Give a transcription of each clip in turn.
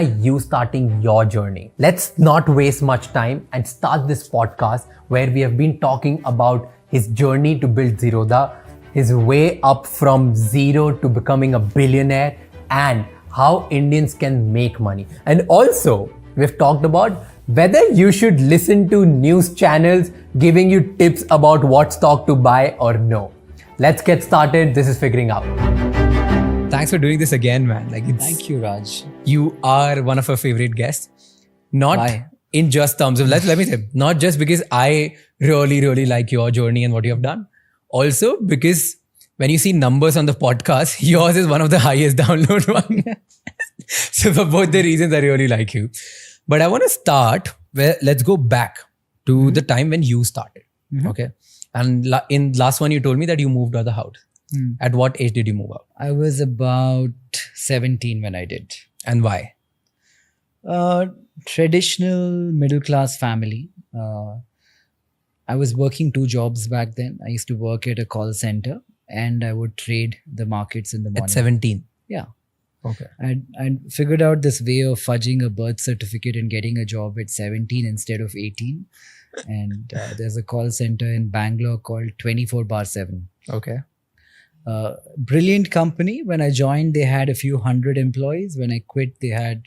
You starting your journey. Let's not waste much time and start this podcast where we have been talking about his journey to build Zerodha, his way up from zero to becoming a billionaire, and how Indians can make money. And also, we've talked about whether you should listen to news channels giving you tips about what stock to buy or no. Let's get started. This is Figuring Out. Thanks for doing this again, man. Thank you, Raj. You are one of our favorite guests. Not Why? in just terms of, let me say, not just because I really like your journey and what you have done. Also because when you see numbers on the podcast, yours is one of the highest download one. So for both the reasons, I really like you. But I want to start where, let's go back to the time when you started. Okay. And in last one, you told me that you moved out of the house. At what age did you move out? I was about 17 when I did. And why? Traditional middle class family. I was working 2 jobs back then. I used to work at a call center and I would trade the markets in the morning. At 17? Yeah. Okay. I figured out this way of fudging a birth certificate and getting a job at 17 instead of 18. And there's a call center in Bangalore called 24/7. Okay. Brilliant company. When I joined, they had a few hundred employees. When I quit, they had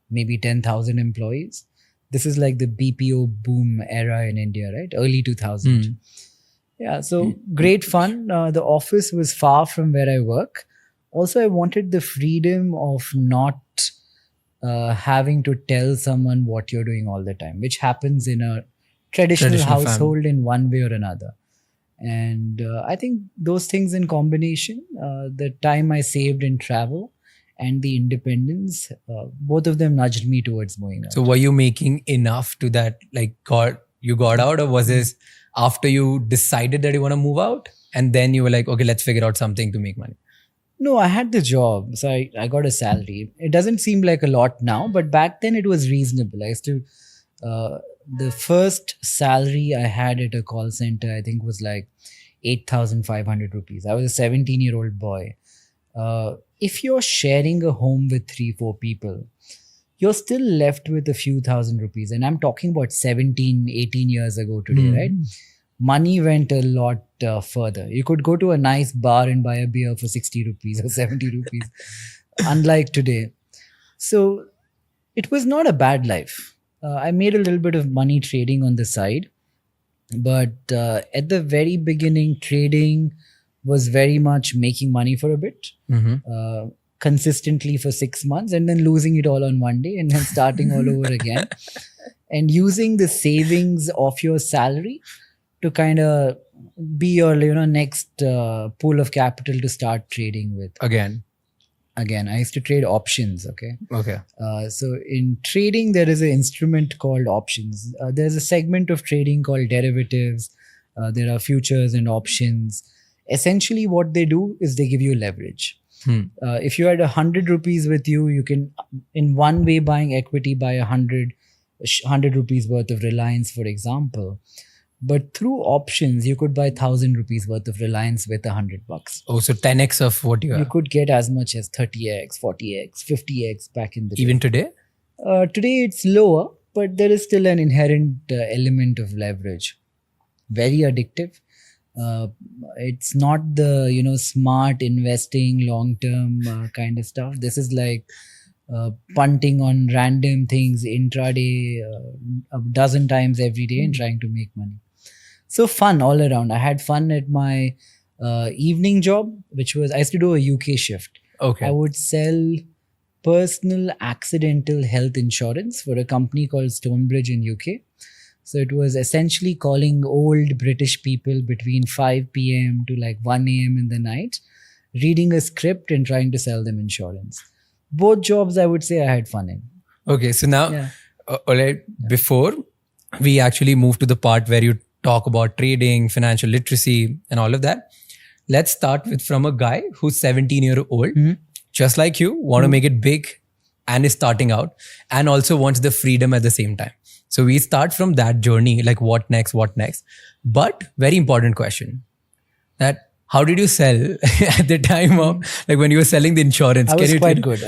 maybe 10,000 employees. This is like the BPO boom era in India, right? Early 2000. Yeah, so great fun. The office was far from where I work. Also, I wanted the freedom of not having to tell someone what you're doing all the time, which happens in a traditional household in one way or another. And I think those things in combination, the time I saved in travel and the independence, both of them nudged me towards moving out. So were you making enough to that, like you got out, or was this after you decided that you want to move out and then you were like, okay, let's figure out something to make money? No, I had the job. So I got a salary. It doesn't seem like a lot now, but back then it was reasonable. I used to, the first salary I had at a call center, I think was like 8,500 rupees. I was a 17-year-old boy. If you're sharing a home with 3-4 people, you're still left with a few thousand rupees. And I'm talking about 17, 18 years ago today, right? Money went a lot further. You could go to a nice bar and buy a beer for 60 rupees or 70 rupees, unlike today. So it was not a bad life. I made a little bit of money trading on the side. But at the very beginning, trading was very much making money for a bit, consistently for 6 months, and then losing it all on one day and then starting all over again. And using the savings of your salary to kind of be your next pool of capital to start trading with. Again, I used to trade options, okay? Okay. So in trading, there is an instrument called options. There's a segment of trading called derivatives. There are futures and options. Essentially, what they do is they give you leverage. If you had 100 rupees with you, you can, in one way buying equity, buy 100 rupees worth of Reliance, for example. But through options, you could buy 1,000 rupees worth of Reliance with $100. Oh, so 10x of what you have. You could get as much as 30x, 40x, 50x back in the day. Even today? Today it's lower, but there is still an inherent element of leverage. Very addictive. It's not the smart investing, long-term kind of stuff. This is like punting on random things intraday a dozen times every day and trying to make money. So fun all around. I had fun at my evening job, which was, I used to do a UK shift. Okay. I would sell personal accidental health insurance for a company called Stonebridge in UK. So it was essentially calling old British people between 5 p.m. to like 1 a.m. in the night, reading a script and trying to sell them insurance. Both jobs, I would say I had fun in. Okay. So now, before we actually move to the part where you talk about trading, financial literacy and all of that, let's start with from a guy who's 17-year-old, just like you, want to make it big and is starting out and also wants the freedom at the same time. So we start from that journey, like what next? But very important question, that how did you sell at the time of like when you were selling the insurance? I was Can you quite good.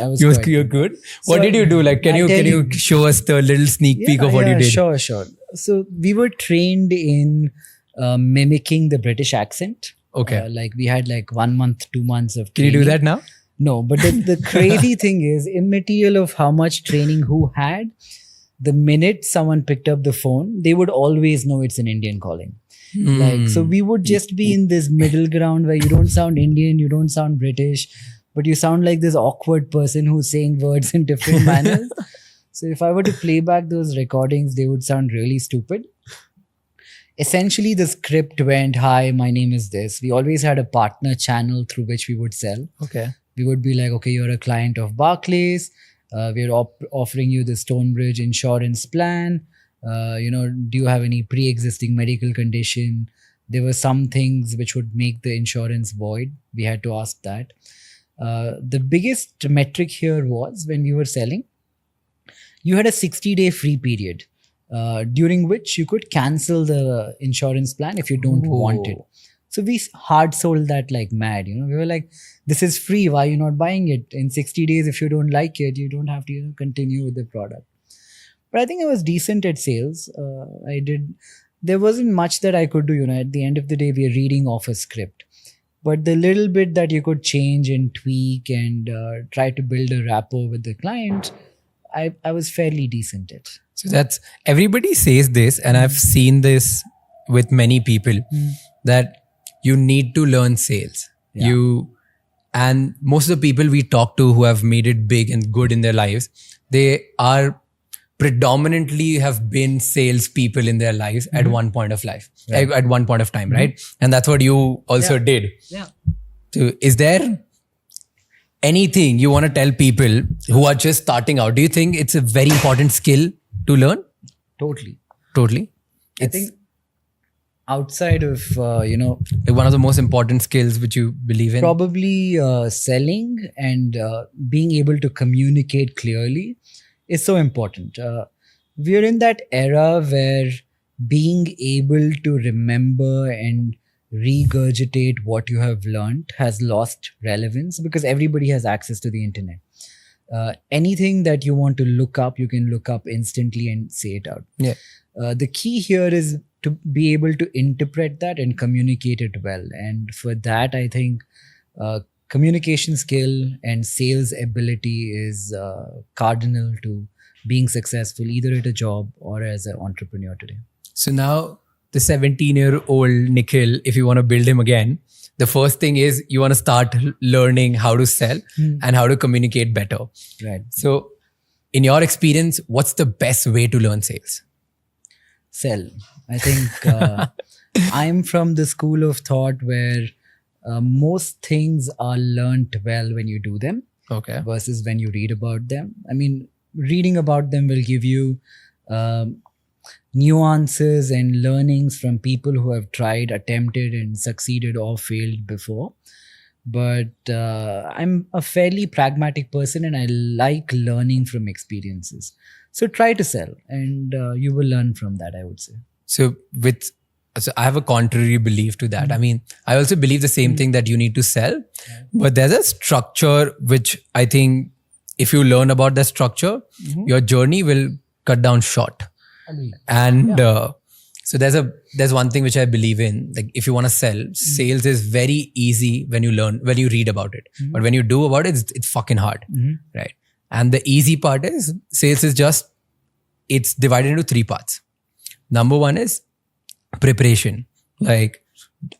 You're good. What So, did you do? Like, can I'll you tell show us the little sneak peek of what you did? Sure. So we were trained in mimicking the British accent. Okay. Like we had like 1 month, 2 months of Can you training. do that now? No, but the crazy thing is, immaterial of how much training who had, the minute someone picked up the phone, they would always know it's an Indian calling. Like, so we would just be in this middle ground where you don't sound Indian, you don't sound British, but you sound like this awkward person who's saying words in different manners. So if I were to play back those recordings, they would sound really stupid. Essentially, the script went, hi, my name is this. We always had a partner channel through which we would sell. Okay. We would be like, okay, you're a client of Barclays. We're offering you the Stonebridge insurance plan. Do you have any pre-existing medical condition? There were some things which would make the insurance void. We had to ask that. The biggest metric here was when we were selling, you had a 60-day free period during which you could cancel the insurance plan if you don't want it. So we hard sold that like mad. We were like, this is free. Why are you not buying it? In 60 days, if you don't like it, you don't have to continue with the product. But I think I was decent at sales. There wasn't much that I could do. At the end of the day, we are reading off a script. But the little bit that you could change and tweak and try to build a rapport with the client, I was fairly decent at. So that's, everybody says this, and I've seen this with many people, that you need to learn sales. Yeah. And most of the people we talk to who have made it big and good in their lives, they are predominantly have been sales people in their lives at one point of life, at one point of time, right? And that's what you also did. Yeah. So is there anything you want to tell people who are just starting out? Do you think it's a very important skill to learn? Totally. I think outside of, one of the most important skills which you believe in? Probably selling and being able to communicate clearly is so important. We're in that era where being able to remember and regurgitate what you have learned has lost relevance because everybody has access to the internet. Anything that you want to look up, you can look up instantly and say it out. Yeah. The key here is to be able to interpret that and communicate it well. And for that, I think communication skill and sales ability is cardinal to being successful either at a job or as an entrepreneur today. So now the 17-year-old Nikhil, if you want to build him again, the first thing is you want to start learning how to sell and how to communicate better. Right. So in your experience, what's the best way to learn sales? Sell. I think I'm from the school of thought where most things are learnt well when you do them versus when you read about them. I mean, reading about them will give you nuances and learnings from people who have tried, attempted and succeeded or failed before. But I'm a fairly pragmatic person and I like learning from experiences. So try to sell and you will learn from that, I would say. So I have a contrary belief to that. I mean, I also believe the same thing that you need to sell, but there's a structure which I think if you learn about that structure, your journey will cut down short. And so there's one thing which I believe in, like if you want to sell, sales is very easy when you read about it. But when you do about it, it's fucking hard, right? And the easy part is sales is just, it's divided into 3 parts. Number 1 is preparation. Like,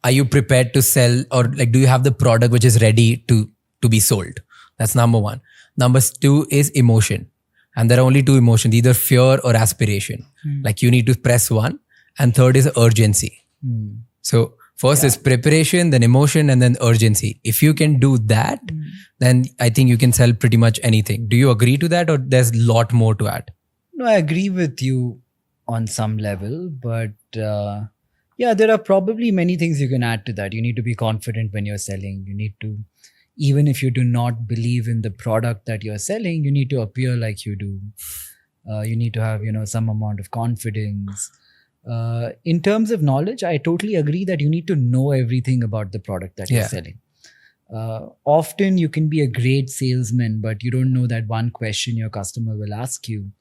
are you prepared to sell, or like, do you have the product which is ready to be sold? That's number 1. Number 2 is emotion. And there are only 2 emotions, either fear or aspiration. Like you need to press one. And third is urgency. So first is preparation, then emotion, and then urgency. If you can do that, then I think you can sell pretty much anything. Do you agree to that, or there's a lot more to add? No, I agree with you on some level, but there are probably many things you can add to that. You need to be confident when you're selling. You need to, even if you do not believe in the product that you're selling, you need to appear like you do. You need to have, some amount of confidence. In terms of knowledge, I totally agree that you need to know everything about the product that you're Yeah. selling. Often you can be a great salesman, but you don't know that one question your customer will ask you.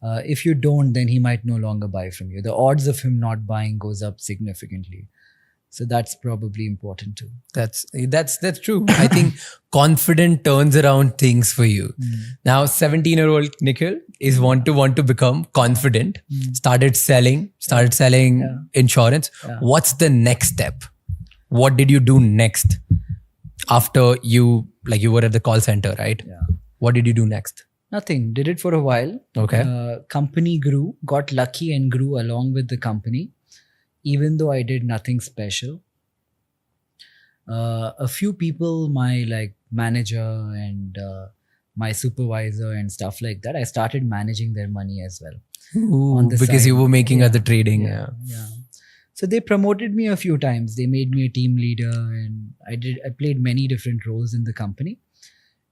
If you don't, then he might no longer buy from you. The odds of him not buying goes up significantly. So that's probably important too. That's true. I think confident turns around things for you. Now, 17-year-old Nikhil is want to become confident. Started selling insurance. Yeah. What's the next step? What did you do next after you were at the call center, right? Yeah. What did you do next? Nothing. Did it for a while. Okay. Company grew, got lucky and grew along with the company, even though I did nothing special. A few people, my manager and my supervisor and stuff like that, I started managing their money as well. Ooh, on the because side. you were making Yeah, other trading. Yeah. So they promoted me a few times. They made me a team leader, and I played many different roles in the company.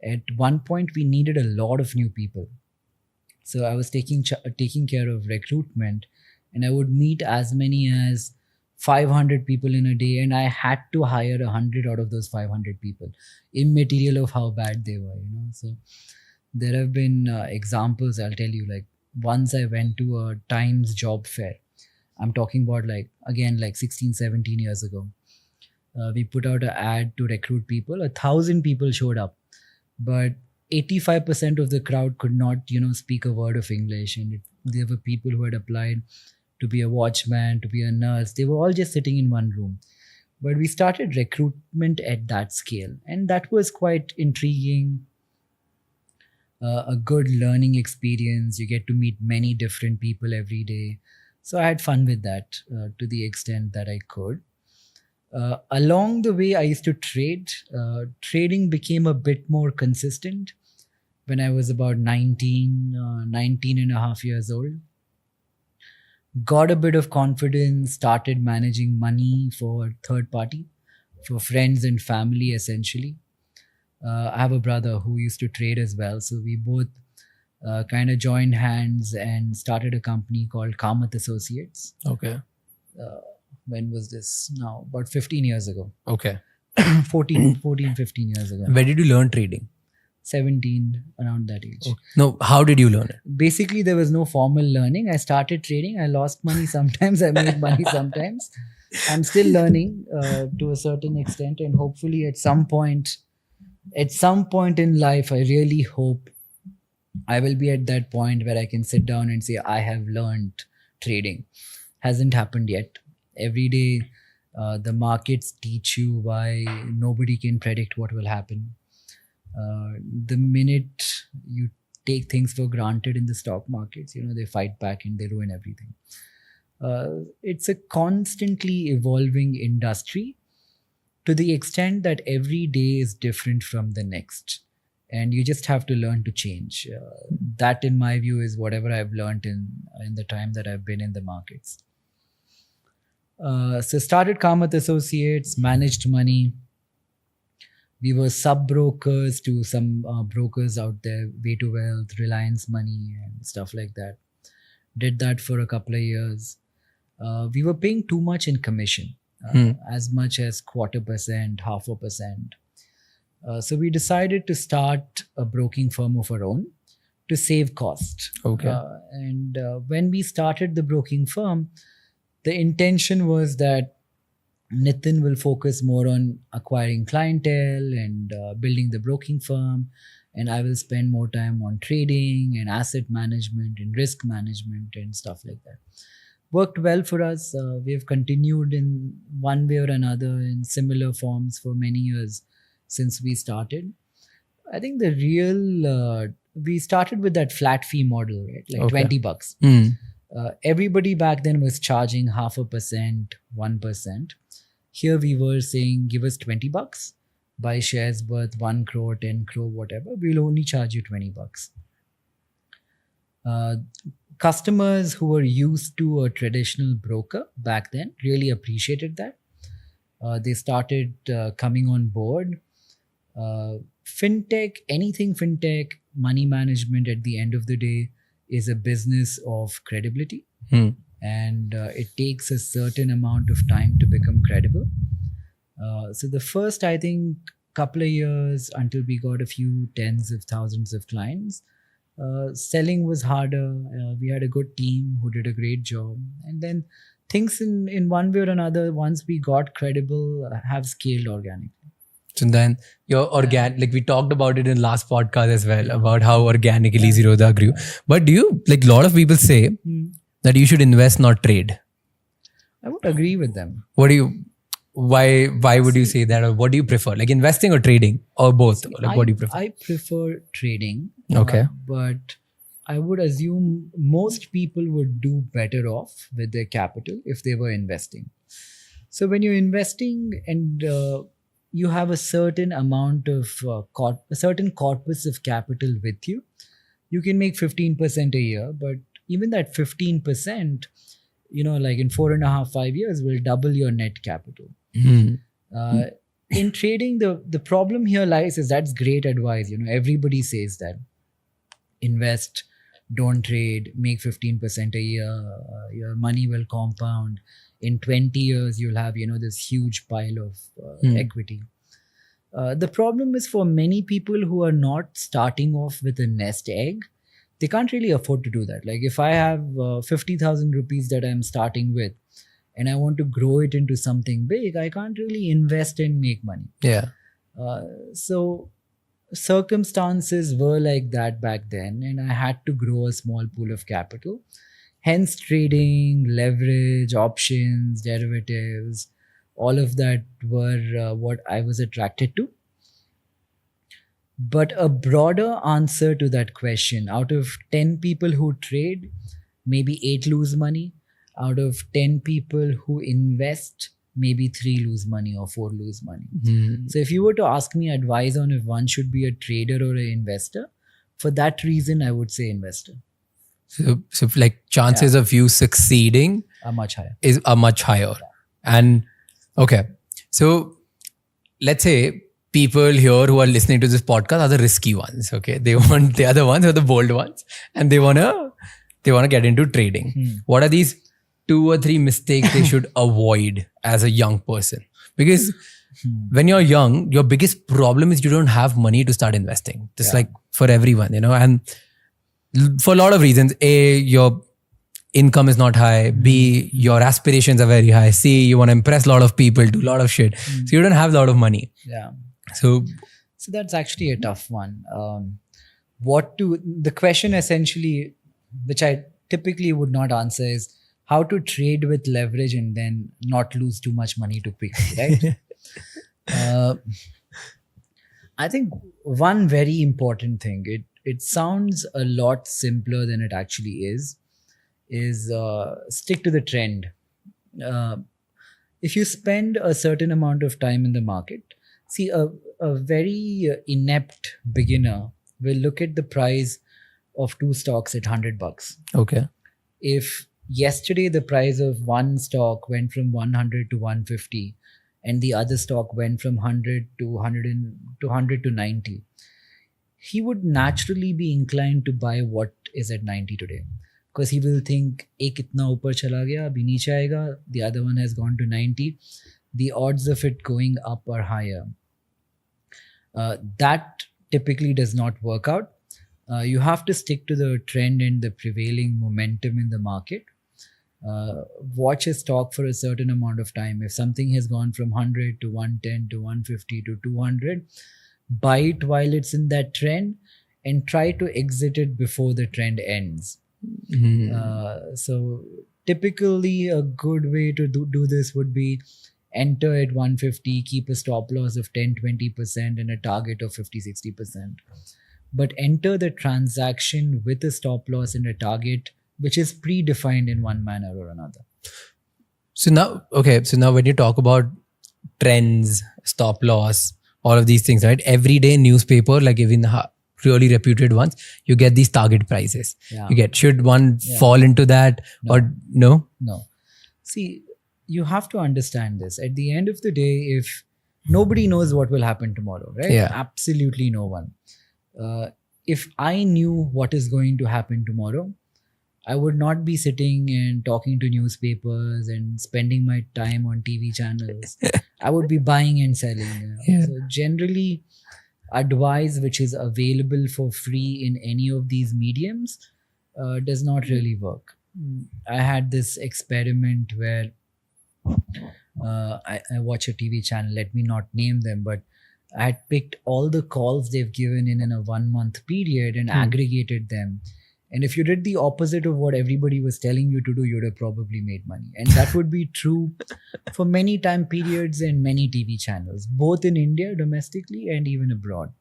At one point, we needed a lot of new people. So I was taking care of recruitment, and I would meet as many as 500 people in a day, and I had to hire 100 out of those 500 people, immaterial of how bad they were. So there have been examples. I'll tell you. Like once I went to a Times job fair. I'm talking about 16, 17 years ago. We put out an ad to recruit people. 1,000 people showed up, but 85% of the crowd could not, speak a word of English. And there were people who had applied to be a watchman, to be a nurse. They were all just sitting in one room. But we started recruitment at that scale. And that was quite intriguing. A good learning experience. You get to meet many different people every day. So I had fun with that to the extent that I could. Along the way, I used to trade. Trading became a bit more consistent when I was about 19 and a half years old. Got a bit of confidence, started managing money for third party, for friends and family essentially. I have a brother who used to trade as well. So we both kind of joined hands and started a company called Kamath Associates. Okay. When was this now? About 15 years ago. Okay. 14, 15 years ago. Where did you learn trading? 17, around that age. Okay. No, how did you learn it? Basically, there was no formal learning. I started trading. I lost money sometimes. I made money sometimes. I'm still learning to a certain extent. And hopefully at some point in life, I really hope I will be at that point where I can sit down and say, I have learned trading. Hasn't happened yet. Every day, the markets teach you why nobody can predict what will happen. The minute you take things for granted in the stock markets, they fight back and they ruin everything. It's a constantly evolving industry to the extent that every day is different from the next. And you just have to learn to change. That, in my view, is whatever I've learned in the time that I've been in the markets. So started Kamath Associates, managed money. We were sub-brokers to some brokers out there, Way to Wealth, Reliance Money and stuff like that. Did that for a couple of years. We were paying too much in commission, as much as 0.25%, 0.5%. So we decided to start a broking firm of our own to save cost. Okay. And when we started the broking firm, the intention was that Nitin will focus more on acquiring clientele and building the broking firm, and I will spend more time on trading and asset management and risk management and stuff like that. Worked well for us. We have continued in one way or another in similar forms for many years since we started. I think we started with that flat fee model, right? Like Okay. $20. Everybody back then was charging 0.5%, 1%. Here we were saying, give us $20, buy shares worth 1 crore, 10 crore, whatever. We'll only charge you $20. Customers who were used to a traditional broker back then really appreciated that. They started coming on board. Fintech, anything fintech, money management at the end of the day is a business of credibility. and it takes a certain amount of time to become credible. So the first, I think, couple of years until we got a few tens of thousands of clients, selling was harder. We had a good team who did a great job, and then things in one way or another, once we got credible, have scaled organically. So then your like we talked about it in last podcast as well, about how organically Zerodha grew. But do you, like, a lot of people say that you should invest, not trade. I would agree with them. Why would you say that, or what do you prefer, like investing or trading, or both? Like, what do you prefer? I prefer trading. Okay. But I would assume most people would do better off with their capital if they were investing. So when you're investing and you have a certain amount of a certain corpus of capital with you, you can make 15% a year. But even that 15%, like in 4.5, 5 years, will double your net capital. In trading, the problem here lies is that's great advice. Everybody says that. Invest, don't trade, make 15% a year, your money will compound. In 20 years, you'll have, this huge pile of equity. The problem is for many people who are not starting off with a nest egg, they can't really afford to do that. Like if I have 50,000 rupees that I'm starting with, and I want to grow it into something big, I can't really invest and make money. Yeah. So circumstances were like that back then, and I had to grow a small pool of capital. Hence trading, leverage, options, derivatives, all of that were what I was attracted to. But a broader answer to that question, out of 10 people who trade, maybe 8 lose money. Out of 10 people who invest, maybe 3 lose money or 4 lose money. So if you were to ask me advice on if one should be a trader or an investor, for that reason, I would say investor. So like chances of you succeeding Are much higher. are much higher. And okay, so let's say people here who are listening to this podcast are the risky ones. Okay, they are the ones who are the bold ones, and they wanna get into trading. What are these 2 or 3 mistakes they should avoid as a young person? Because when you're young, your biggest problem is you don't have money to start investing. Just like for everyone, and for a lot of reasons. A, your income is not high. B, your aspirations are very high. C, you want to impress a lot of people, do a lot of shit. So you don't have a lot of money. Yeah. So that's actually a tough one. The question essentially, which I typically would not answer, is how to trade with leverage and then not lose too much money too quickly, right? I think one very important thing, it sounds a lot simpler than it actually is stick to the trend. If you spend a certain amount of time in the market, see a very inept beginner will look at the price of 2 stocks at $100. okay. If yesterday the price of one stock went from 100 to 150 and the other stock went from 100 to 100 to 90, he would naturally be inclined to buy what is at 90 today, because he will think ek itna upar chala gaya, abhi niche aayega, the other one has gone to 90, the odds of it going up are higher. That typically does not work out. You have to stick to the trend and the prevailing momentum in the market. Watch a stock for a certain amount of time. If something has gone from 100 to 110 to 150 to 200, buy it while it's in that trend and try to exit it before the trend ends. So typically a good way to do this would be enter at 150, keep a stop loss of 10-20% and a target of 50-60%. But enter the transaction with a stop loss and a target which is predefined in one manner or another. So now when you talk about trends, stop loss, all of these things, right? Every day newspaper, like even really reputed ones, you get these target prices. Yeah. You get, should one fall into that or no? No. See, you have to understand this. At the end of the day, if nobody knows what will happen tomorrow, right? Yeah. Absolutely no one. If I knew what is going to happen tomorrow, I would not be sitting and talking to newspapers and spending my time on TV channels. I would be buying and selling. Yeah. So generally, advice which is available for free in any of these mediums does not really work. I had this experiment where I watch a TV channel, let me not name them, but I had picked all the calls they've given in a 1 month period and aggregated them. And if you did the opposite of what everybody was telling you to do, you would have probably made money. And that would be true for many time periods and many TV channels, both in India, domestically, and even abroad.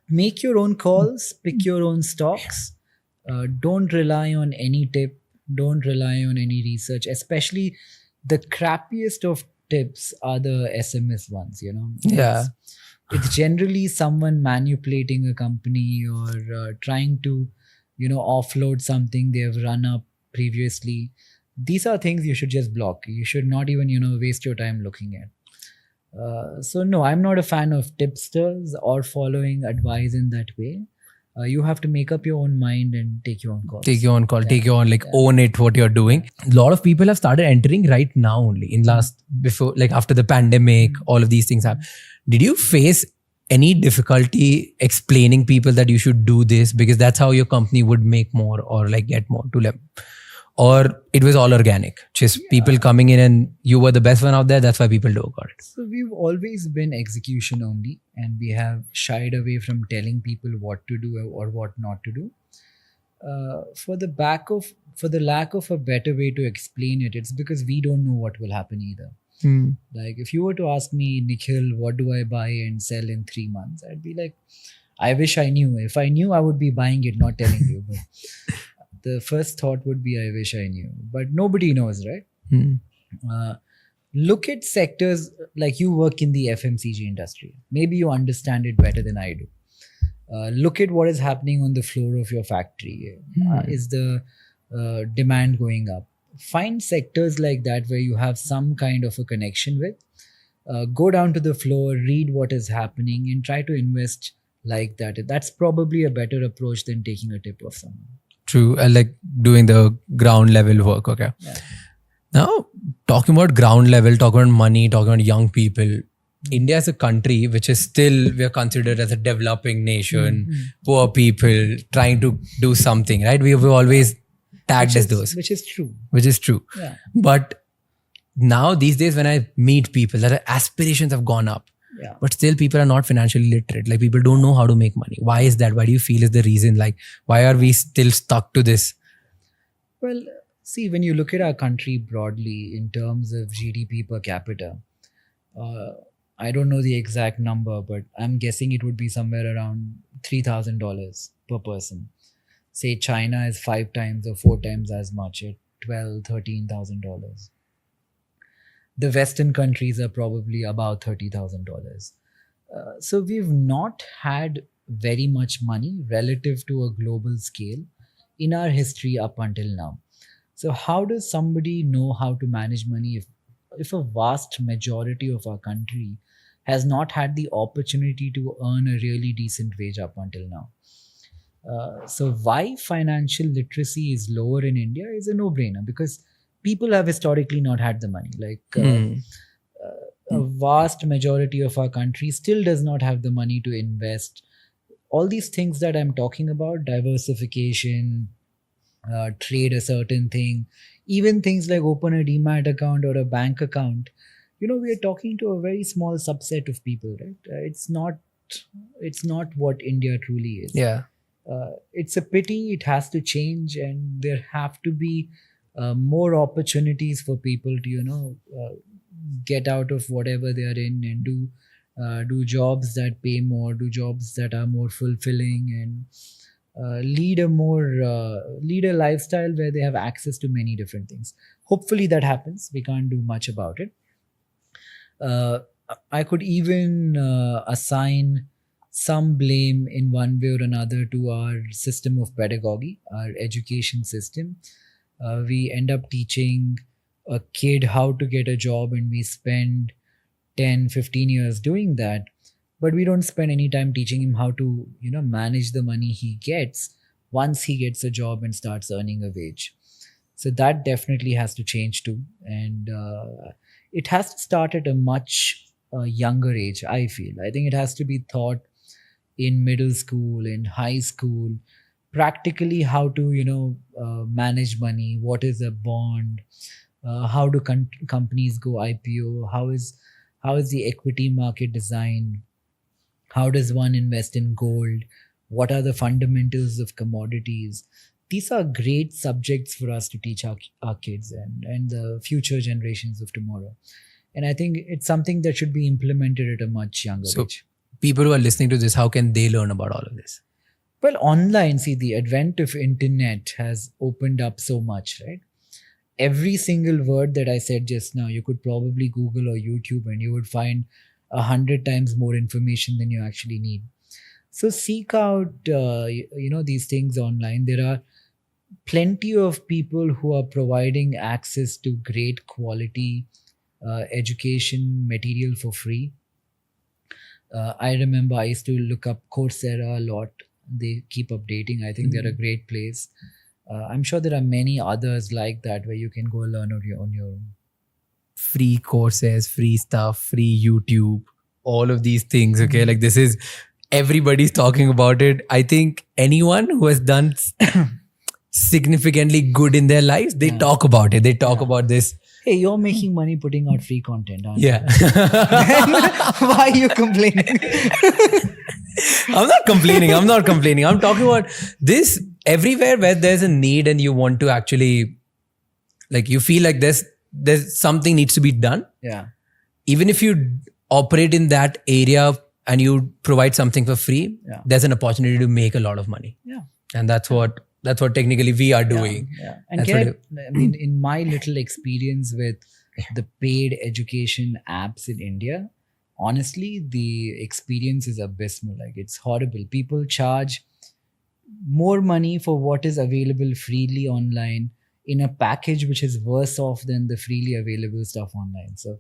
Make your own calls, pick your own stocks. Don't rely on any tip. Don't rely on any research, especially the crappiest of tips are the SMS ones, Yeah. It's generally someone manipulating a company or trying to, offload something they've run up previously. These are things you should just block. You should not even, waste your time looking at. So no, I'm not a fan of tipsters or following advice in that way. You have to make up your own mind and take your own calls. Take your own call, take your own, own it, what you're doing. A lot of people have started entering right now only before, after the pandemic, all of these things happen. Did you face any difficulty explaining people that you should do this because that's how your company would make more or get more to them? Or it was all organic, just people coming in and you were the best one out there, that's why people got it? So we've always been execution only, and we have shied away from telling people what to do or what not to do. For the lack of a better way to explain it, it's because we don't know what will happen either. Like if you were to ask me, Nikhil, what do I buy and sell in 3 months? I'd be like, I wish I knew. If I knew, I would be buying it, not telling you. But the first thought would be, I wish I knew. But nobody knows, right? Look at sectors like you work in the FMCG industry. Maybe you understand it better than I do. Look at what is happening on the floor of your factory. Is the demand going up? Find sectors like that where you have some kind of a connection with. Go down to the floor, read what is happening, and try to invest like that. That's probably a better approach than taking a tip of someone. True. Doing the ground level work. Okay. Yeah. Now, talking about ground level, talking about money, talking about young people, India is a country which is still, we are considered as a developing nation, poor people trying to do something, right? We've always tagged as those. Which is true. Which is true. Yeah. But now these days when I meet people, their aspirations have gone up. Yeah. But still people are not financially literate. People don't know how to make money. Why is that? Why do you feel is the reason? Why are we still stuck to this? Well, see, when you look at our country broadly in terms of GDP per capita, I don't know the exact number, but I'm guessing it would be somewhere around $3,000 per person. Say China is 5 times or 4 times as much at $12,000, $13,000. The Western countries are probably about $30,000. So we've not had very much money relative to a global scale in our history up until now. So how does somebody know how to manage money if a vast majority of our country has not had the opportunity to earn a really decent wage up until now? So why financial literacy is lower in India is a no-brainer, because people have historically not had the money. A vast majority of our country still does not have the money to invest. All these things that I'm talking about, diversification, trade a certain thing, even things like open a demat account or a bank account, we are talking to a very small subset of people, right? It's not what India truly is. Yeah. It's a pity. It has to change, and there have to be more opportunities for people to get out of whatever they are in and do jobs that pay more, do jobs that are more fulfilling, and lead a lifestyle where they have access to many different things. Hopefully that happens. We can't do much about it. I could even assign some blame in one way or another to our system of pedagogy, our education system. We end up teaching a kid how to get a job, and we spend 10, 15 years doing that. But we don't spend any time teaching him how to, manage the money he gets once he gets a job and starts earning a wage. So that definitely has to change too. And it has to start at a much younger age, I feel. I think it has to be taught in middle school, in high school, practically how to, manage money, what is a bond, how do companies go IPO, how is the equity market designed, how does one invest in gold, what are the fundamentals of commodities. These are great subjects for us to teach our kids and the future generations of tomorrow. And I think it's something that should be implemented at a much younger age. People who are listening to this, how can they learn about all of this? Well, online, see, the advent of internet has opened up so much, right? Every single word that I said just now, you could probably Google or YouTube and you would find 100 times more information than you actually need. So seek out, these things online. There are plenty of people who are providing access to great quality education material for free. I remember I used to look up Coursera a lot. They keep updating. I think they're a great place. I'm sure there are many others like that where you can go learn on your own. Free courses, free stuff, free YouTube, all of these things. Okay, like this is, everybody's talking about it. I think anyone who has done significantly good in their lives, they talk about it. They talk about this. Hey, you're making money putting out free content, aren't Yeah. you? Why are you complaining? I'm not complaining. I'm talking about this everywhere where there's a need and you want to actually, like, you feel like there's something needs to be done. Yeah. Even if you operate in that area and you provide something for free, there's an opportunity to make a lot of money. Yeah. And that's what technically we are doing. Yeah. And in my little experience with the paid education apps in India, honestly, the experience is abysmal. Like, it's horrible. People charge more money for what is available freely online in a package which is worse off than the freely available stuff online. So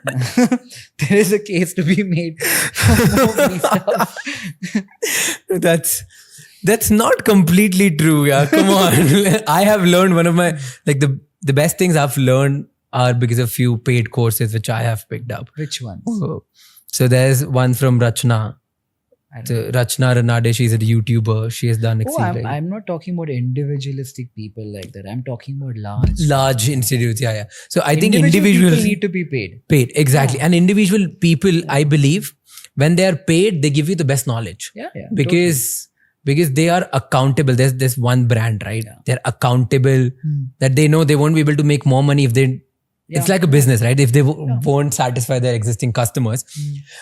there is a case to be made for more free stuff. That's not completely true. Yeah, come on. I have learned one of my, like, the best things I've learned are because of few paid courses which I have picked up. Which ones? So there's one from Rachna. So Rachna Ranade, she's a YouTuber. She has done exceedingly. I'm not talking about individualistic people like that. I'm talking about large institutes. Yeah. So I think individuals people need to be paid. Paid, exactly. And individual people, I believe, when they are paid, they give you the best knowledge. Yeah. Because they are accountable. There's this one brand, right? Yeah. They're accountable, that they know they won't be able to make more money if they... Yeah. It's like a business, right? If they won't satisfy their existing customers.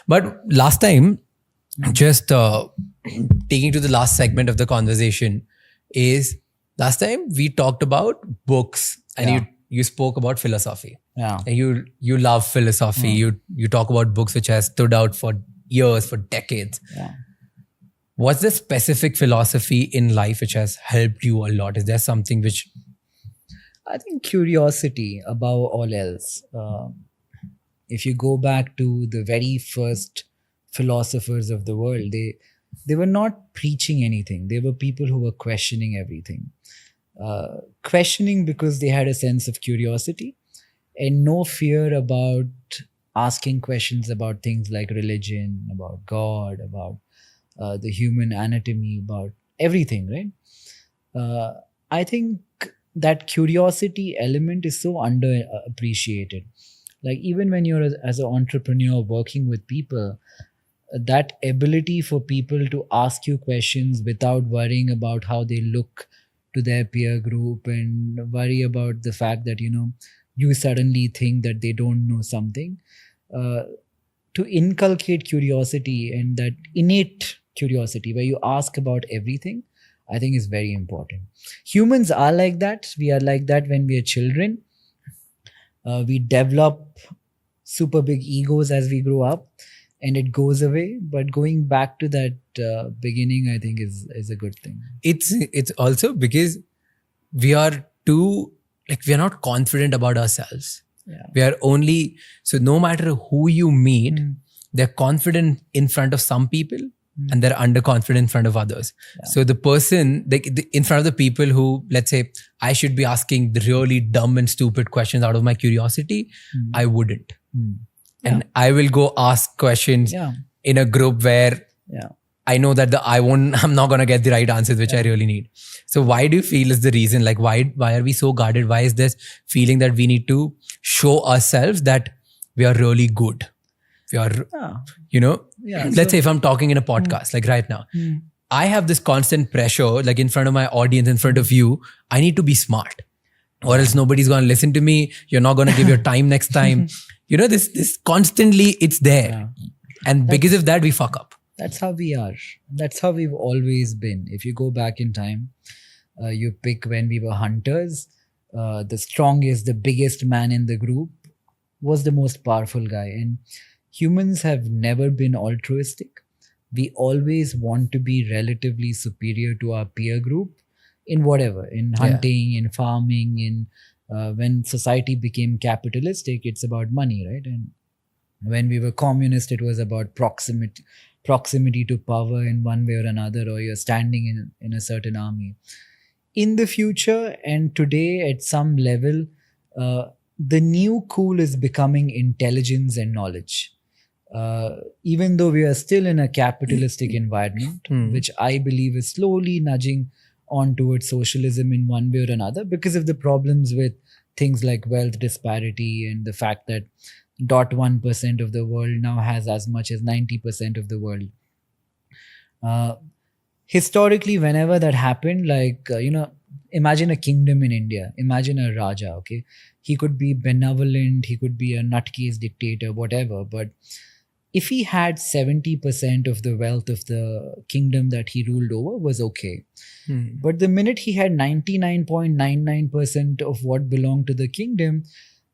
But last time, just taking to the last segment of the conversation, is last time we talked about books and you spoke about philosophy. Yeah. And you love philosophy. You talk about books which has stood out for years, for decades. Yeah. What's the specific philosophy in life which has helped you a lot? Is there something which... I think curiosity above all else. If you go back to the very first philosophers of the world, they were not preaching anything. They were people who were questioning everything. Questioning because they had a sense of curiosity and no fear about asking questions about things like religion, about God, about the human anatomy, about everything, right? I think that curiosity element is so underappreciated. Like, even when you're as an entrepreneur working with people, that ability for people to ask you questions without worrying about how they look to their peer group and worry about the fact that, you suddenly think that they don't know something, to inculcate curiosity and that innate curiosity where you ask about everything, I think is very important. Humans are like that. We are like that when we are children. We develop super big egos as we grow up and it goes away. But going back to that beginning, I think is a good thing. It's also because we are we're not confident about ourselves. Yeah. We are only, so no matter who you meet, they're confident in front of some people, and they're underconfident in front of others. So the person in front of the people who, let's say, I should be asking the really dumb and stupid questions out of my curiosity, I wouldn't. And I will go ask questions in a group where I know that I'm not going to get the right answers, which I really need. So why do you feel is the reason? Like, why are we so guarded? Why is this feeling that we need to show ourselves that we are really good? We are, let's say if I'm talking in a podcast, like right now, I have this constant pressure, like in front of my audience, in front of you, I need to be smart or else nobody's going to listen to me. You're not going to give your time next time. This constantly, it's there. And because of that, we fuck up. That's how we are. That's how we've always been. If you go back in time, you pick when we were hunters, the strongest, the biggest man in the group was the most powerful guy. And humans have never been altruistic. We always want to be relatively superior to our peer group in whatever, in hunting, in farming, in when society became capitalistic, it's about money, right? And when we were communist, it was about proximity to power in one way or another, or you're standing in a certain army. In the future and today, at some level, the new cool is becoming intelligence and knowledge. Even though we are still in a capitalistic environment, which I believe is slowly nudging on towards socialism in one way or another because of the problems with things like wealth disparity and the fact that 0.1% of the world now has as much as 90% of the world. Historically, whenever that happened, like, imagine a kingdom in India, imagine a Raja, okay? He could be benevolent, he could be a nutcase dictator, whatever, but if he had 70% of the wealth of the kingdom that he ruled over was okay. But the minute he had 99.99% of what belonged to the kingdom,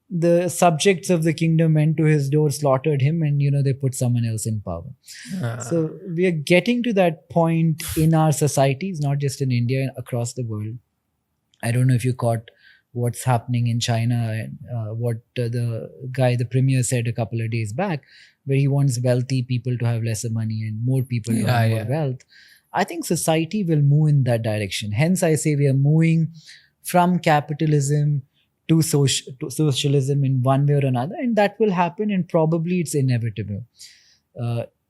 the subjects of the kingdom went to his door, slaughtered him, and they put someone else in power. So we are getting to that point in our societies, not just in India, across the world. I don't know if you caught what's happening in China and what the premier said a couple of days back, where he wants wealthy people to have lesser money and more people to have more wealth. I think society will move in that direction. Hence, I say we are moving from capitalism to socialism in one way or another, and that will happen, and probably it's inevitable.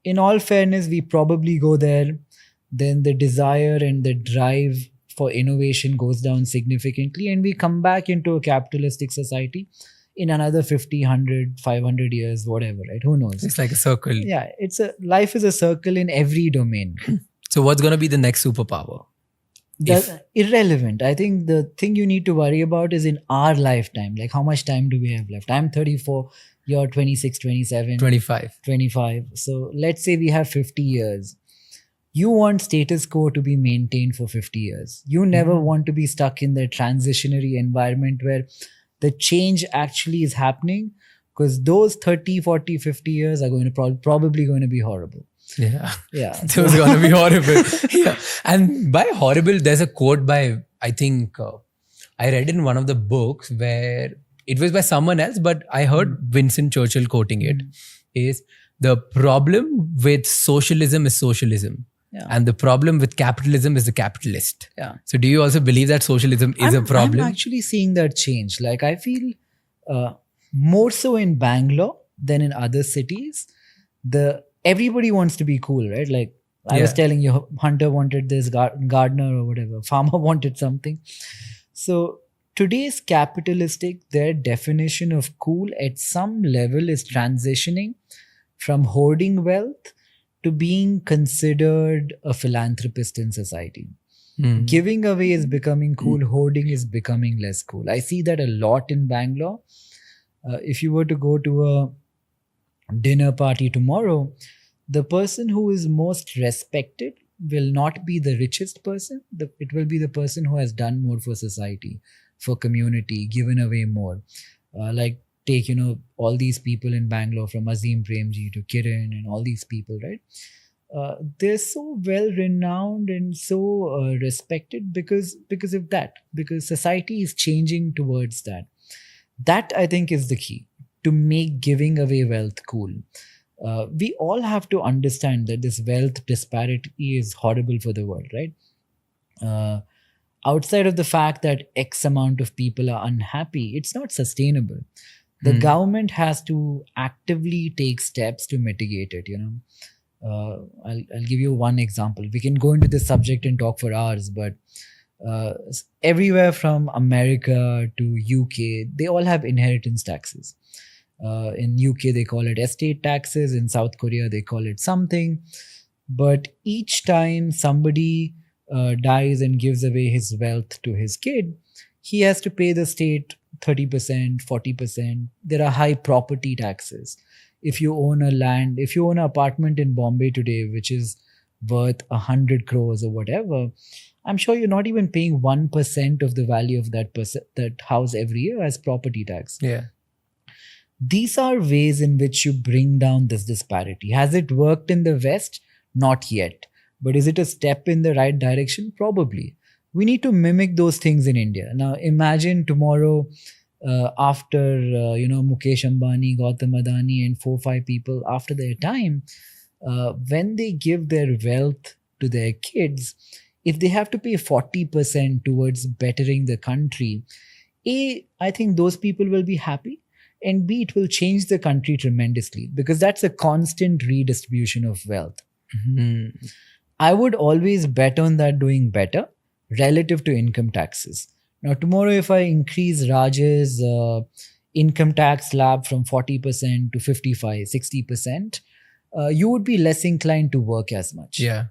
In all fairness, we probably go there, then the desire and the drive for innovation goes down significantly, and we come back into a capitalistic society in another 50, 100, 500 years, whatever, right? Who knows? It's like a circle. Yeah, life is a circle in every domain. So what's going to be the next superpower? Irrelevant. I think the thing you need to worry about is in our lifetime, like how much time do we have left? I'm 34, you're 26, 27, 25. So let's say we have 50 years. You want status quo to be maintained for 50 years. You never want to be stuck in the transitionary environment where the change actually is happening, because those 30, 40, 50 years are going to probably going to be horrible. Yeah. Those are going to be horrible. Yeah. And by horrible, there's a quote by, I think, I read in one of the books where it was by someone else, but I heard Winston Churchill quoting it, is the problem with socialism is socialism. Yeah. And the problem with capitalism is the capitalist. Yeah. So do you also believe that socialism is a problem? I'm actually seeing that change. Like I feel more so in Bangalore than in other cities. Everybody wants to be cool, right? Like I was telling you, Hunter wanted this, gardener or whatever, farmer wanted something. So today's capitalistic, their definition of cool at some level is transitioning from hoarding wealth to being considered a philanthropist in society. Giving away is becoming cool. Hoarding is becoming less cool. I see that a lot in Bangalore. If you were to go to a dinner party tomorrow, the person who is most respected will not be the richest person. It will be the person who has done more for society, for community, given away more. Like take, all these people in Bangalore, from Azim Premji to Kiran and all these people, right? They're so well renowned and so respected because of that, because society is changing towards that. That I think is the key to make giving away wealth cool. we all have to understand that this wealth disparity is horrible for the world, right? Outside of the fact that X amount of people are unhappy, it's not sustainable. The government has to actively take steps to mitigate it, I'll give you one example. We can go into this subject and talk for hours, but everywhere from America to UK, they all have inheritance taxes. In UK, they call it estate taxes. In South Korea, they call it something. But each time somebody dies and gives away his wealth to his kid, he has to pay the state 30%, 40%. There are high property taxes. If you own an apartment in Bombay today, which is worth 100 crores or whatever, I'm sure you're not even paying 1% of the value of that house every year as property tax. Yeah. These are ways in which you bring down this disparity. Has it worked in the West? Not yet. But is it a step in the right direction? Probably. We need to mimic those things in India. Now, imagine tomorrow after, Mukesh Ambani, Gautam Adani and 4-5 people after their time, when they give their wealth to their kids, if they have to pay 40% towards bettering the country, A, I think those people will be happy. And B, it will change the country tremendously because that's a constant redistribution of wealth. Mm-hmm. I would always bet on that doing better relative to income taxes. Now, tomorrow, if I increase Raj's income tax slab from 40% to 55, 60%, you would be less inclined to work as much. Yeah.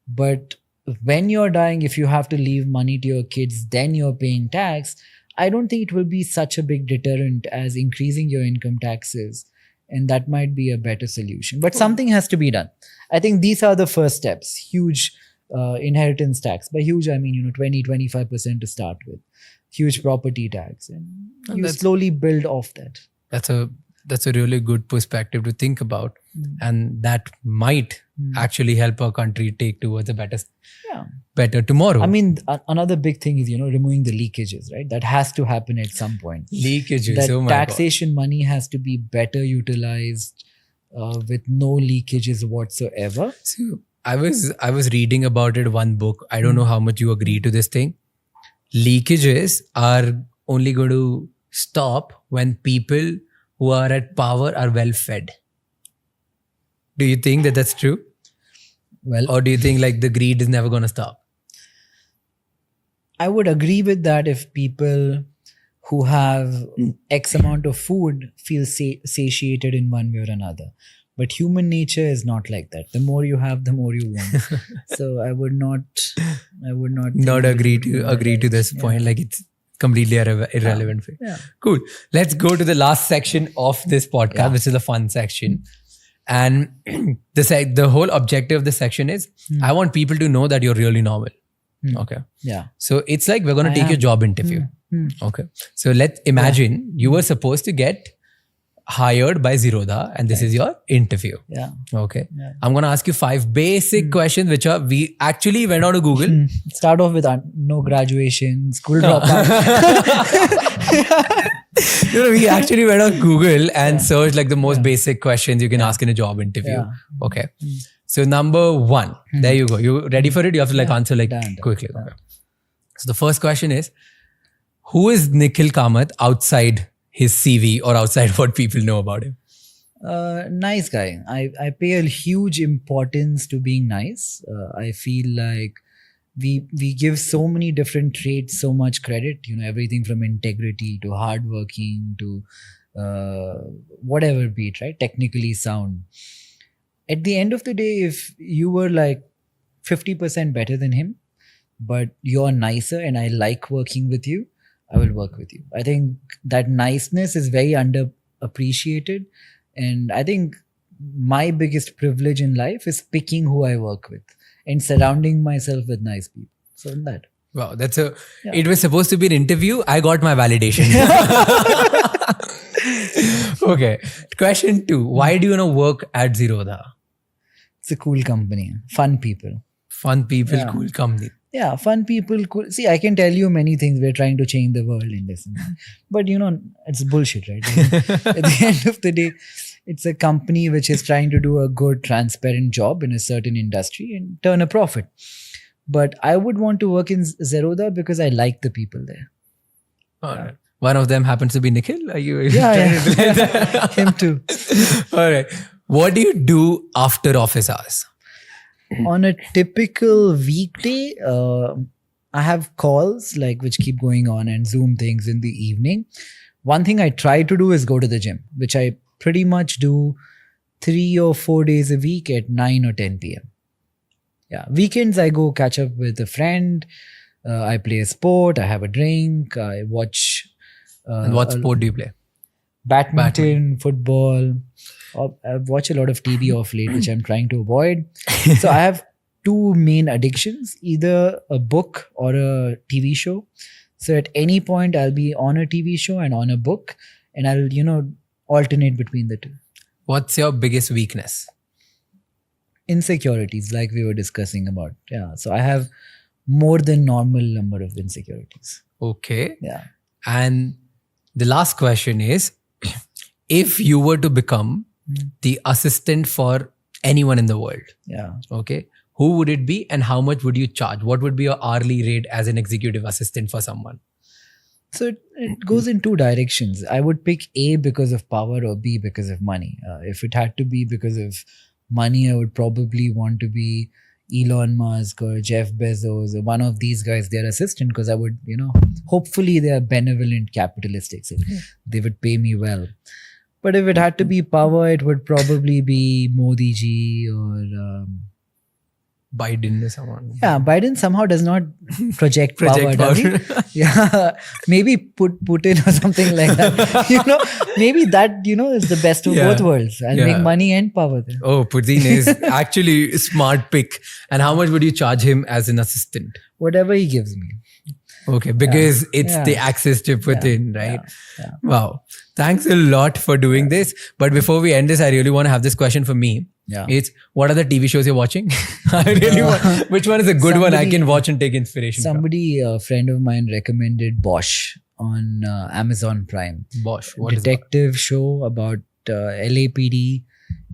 But when you're dying, if you have to leave money to your kids, then you're paying tax. I don't think it will be such a big deterrent as increasing your income taxes. And that might be a better solution. But something has to be done. I think these are the first steps. Huge inheritance tax. By huge, I mean, 20, 25% to start with. Huge property tax. And you slowly build off that. That's a really good perspective to think about. And that might actually help our country take towards a better tomorrow. I mean, another big thing is, removing the leakages, right? That has to happen at some point. Leakages, that oh my taxation money has to be better utilized with no leakages whatsoever. So I was reading about it one book. I don't know how much you agree to this thing. Leakages are only going to stop when people who are at power are well fed. Do you think that that's true? Well, or do you think like the greed is never going to stop? I would agree with that if people who have X amount of food feel satiated in one way or another. But human nature is not like that. The more you have, the more you want. So I would not agree to this point. Like it's completely irrelevant. Yeah. Cool. Let's go to the last section of this podcast, which is the fun section. And the whole objective of this section is I want people to know that you're really normal. Okay. Yeah. So it's like we're going to take your job interview. Okay. So let's imagine you were supposed to get hired by Zerodha and this is your interview. Yeah. Okay. Yeah. I'm going to ask you 5 basic questions which we actually went on to Google. Start off with no graduation, school dropout. We actually went on Google and searched like the most basic questions you can ask in a job interview. Yeah. Okay. So number 1, there you go. You ready for it? You have to answer quickly. Yeah. Okay. So the first question is, who is Nikhil Kamath outside his CV or outside what people know about him? Nice guy. I pay a huge importance to being nice. I feel like we give so many different traits so much credit, everything from integrity to hardworking to whatever be it, right? Technically sound. At the end of the day, if you were like 50% better than him, but you're nicer and I like working with you, I will work with you. I think that niceness is very underappreciated. And I think my biggest privilege in life is picking who I work with and surrounding myself with nice people. So in that. Wow, it was supposed to be an interview. I got my validation. Okay. Question 2. Why do you want to work at Zerodha? It's a cool company. Fun people. Fun people, cool company. Yeah, fun people. Cool. See, I can tell you many things. We're trying to change the world in this. But it's bullshit, right? At the end of the day, It's a company which is trying to do a good, transparent job in a certain industry and turn a profit. But I would want to work in Zerodha because I like the people there. All right. One of them happens to be Nikhil. Are you Yeah, trying yeah. to relate that? Him too. All right. What do you do after office hours? On a typical weekday, I have calls like which keep going on and Zoom things in the evening. One thing I try to do is go to the gym, which I pretty much do 3 or 4 days a week at 9 or 10 p.m. Yeah, weekends I go catch up with a friend. I play a sport. I have a drink. I watch. And what sport do you play? Badminton, football. I watch a lot of TV off late, which I'm trying to avoid. So I have two main addictions, either a book or a TV show. So at any point, I'll be on a TV show and on a book, and I'll, alternate between the two. What's your biggest weakness? Insecurities, like we were discussing about. Yeah. So I have more than normal number of insecurities. Okay. Yeah. And the last question is, if you were to become the assistant for anyone in the world, Yeah. okay, who would it be and how much would you charge? What would be your hourly rate as an executive assistant for someone? So it goes in two directions. I would pick A because of power or B because of money. If it had to be because of money, I would probably want to be Elon Musk or Jeff Bezos or one of these guys, their assistant, because I would, hopefully they are benevolent capitalists. They would pay me well. But if it had to be power, it would probably be Modi ji or Biden or someone. yeah, Biden somehow does not project power, does he? Yeah, maybe Putin or something like that. Maybe that is the best of both worlds. I'll make money and power there. Oh, Putin is actually a smart pick. And how much would you charge him as an assistant? Whatever he gives me. Okay, because it's the access to Putin, right? Yeah. Wow. Thanks a lot for doing this. But before we end this, I really want to have this question for me. Yeah. It's, what are the TV shows you're watching? I really want, which one is a good one I can watch and take inspiration from? Somebody, a friend of mine, recommended Bosch on Amazon Prime. Bosch. What is Detective show about LAPD.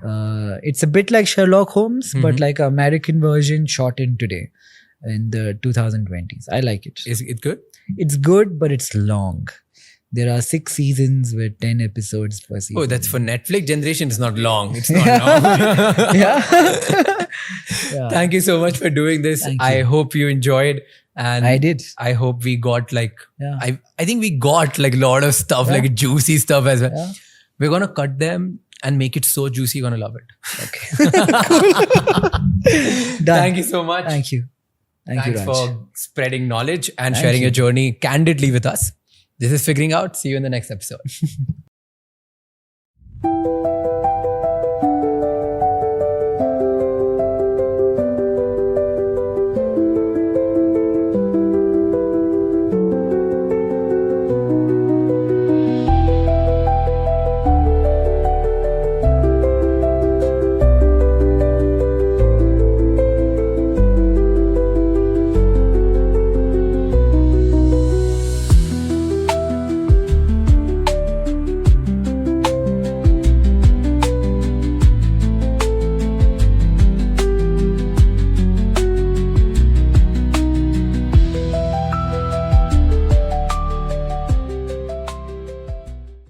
It's a bit like Sherlock Holmes, but like an American version shot in today in the 2020s. I like it. Is it good? It's good, but it's long. There are 6 seasons with 10 episodes per season. Oh, that's for Netflix generation. It's not long. It's not long. Yeah. Thank you so much for doing this. I hope you enjoyed. And I did. I hope we got I think we got a lot of stuff, like juicy stuff as well. Yeah. We're going to cut them and make it so juicy. You're going to love it. Okay. Done. Thank you so much. Thank you. Thanks Thanks for spreading knowledge and sharing your journey candidly with us. This is Figuring Out. See you in the next episode.